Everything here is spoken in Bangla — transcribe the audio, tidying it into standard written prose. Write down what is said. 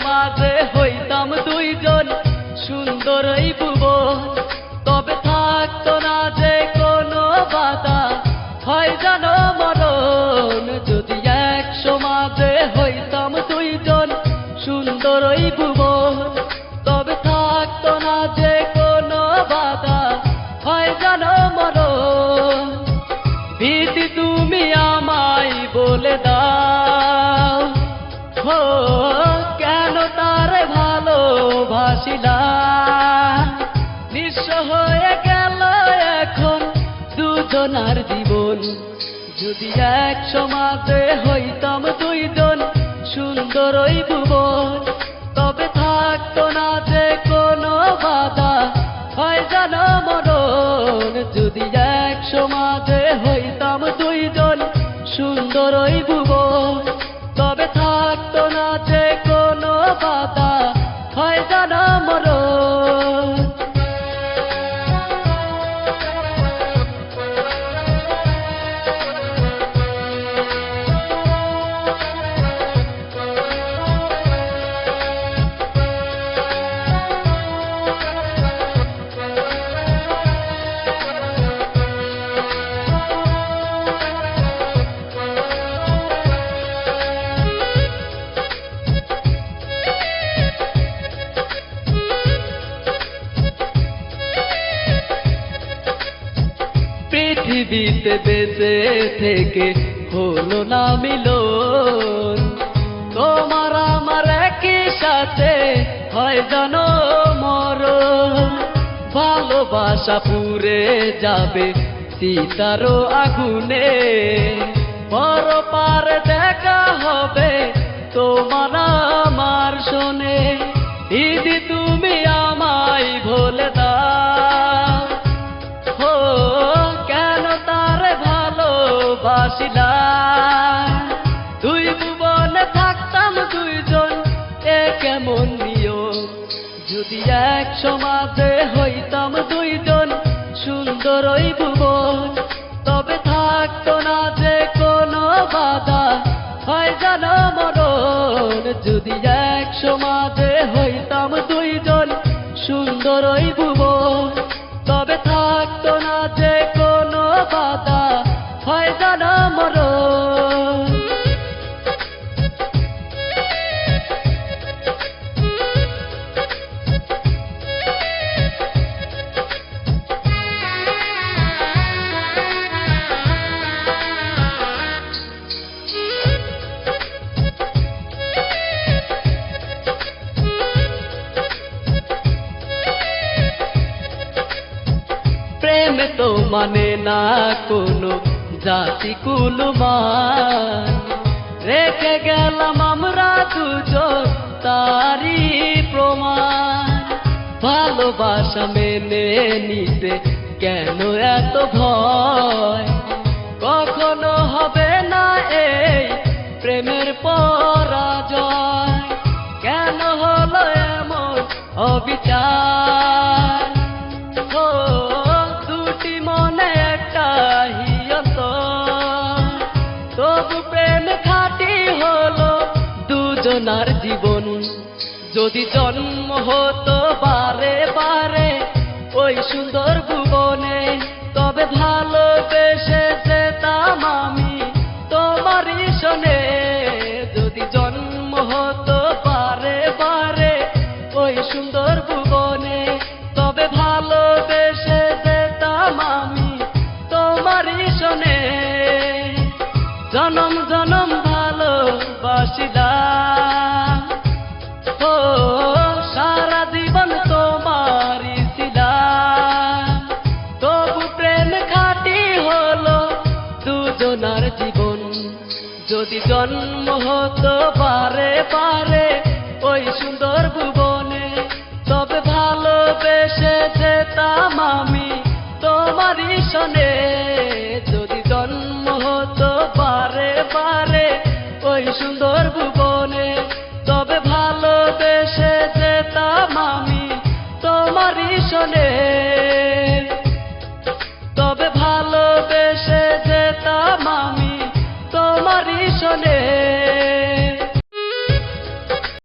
মাঝে হইতাম দুইজন সুন্দর এই ভুবন, তবে থাকতো না যে কোনো বাধা, হয় জানো মরণ। যদি এক সমাজে হইতাম দুইজন সুন্দর এই ভুবন, তবে থাকতো না যে কোনো বাধা, হয় জানো মরণ। ভীতি তুমি আমায় বলে দাও, হো কেন তার ভালোবাসিলাম। নিঃস্ব হয়ে গেল এখন দুজনার জীবন। যদি এক সমাজে হইতাম দুইজন সুন্দর ওই ভুবন, তবে থাকতো না যে কোনো বাধা, হয় জানো মরণ। যদি এক সমাজে হইতাম দুইজন সুন্দর ওই ভুবন, তবে থাকতো না যে কোনো বাধা, হয় জানো মরণ। পৃথিবীতে বেঁচে থেকে হলো না মিলন, তোমার আমার একই সাথে হয় জানো মরণ। ভালোবাসা পুড়ে যাবে সীতারও আগুনে, বড় পার দেখা হবে তোমার আমার শোনে। দিদি তুমি আমায় বলে দাও, হো কেন তার ভালোবাসিলাম। দুই ভুবনে থাকতাম দুইজন, এ কেমন নিয়ম। যদি এক সমাজে হইতাম দুইজন সুন্দর ওই ভুবন, তবে থাকতো না যে কোনো বাধা, হয় জানো মরণ। যদি এক সমাজে হইতাম দুইজন সুন্দর ওই ভুবন, তবে থাকতো না যে কোনো বাধা, হয় জানো মরণ। প্রেম তো মানে না কোনো জাতি কুলমান, রেখে গেলাম আমরা দুজন তারই প্রমাণ। ভালোবাসা মেনে নিতে কেন এত ভয়, কখনো হবে না এই প্রেমের পরাজয়। কেন হলো এমন অবিচার, দুটি মনে একটা তবু প্রেম খাঁটি হলো দুজনার জীবন। যদি জন্ম হতো বারে বারে ওই সুন্দর ভুবনে, তবে ভালোবেসে যেতাম আমি তোমারই শোনে। যদি জন্ম হতো বারে বারে ওই সুন্দর ভুবনে, তবে ভালোবেসে যেতাম আমি তোমারই শোনে। জনম জনম ভালোবাসিলাম, ও সারা জীবন তোমারই ছিলাম। তবু প্রেম খাঁটি হলো দুজনার জীবন। যদি জন্ম হতো বারে বারে ওই সুন্দর ভুবনে, তবে ভালোবেসে যেতাম আমি তোমারই শোনে। যদি জন্ম হতো বারে বারে ওই সুন্দর ভুবনে, তবে ভালোবেসে যেতাম আমি তোমারই শোনে।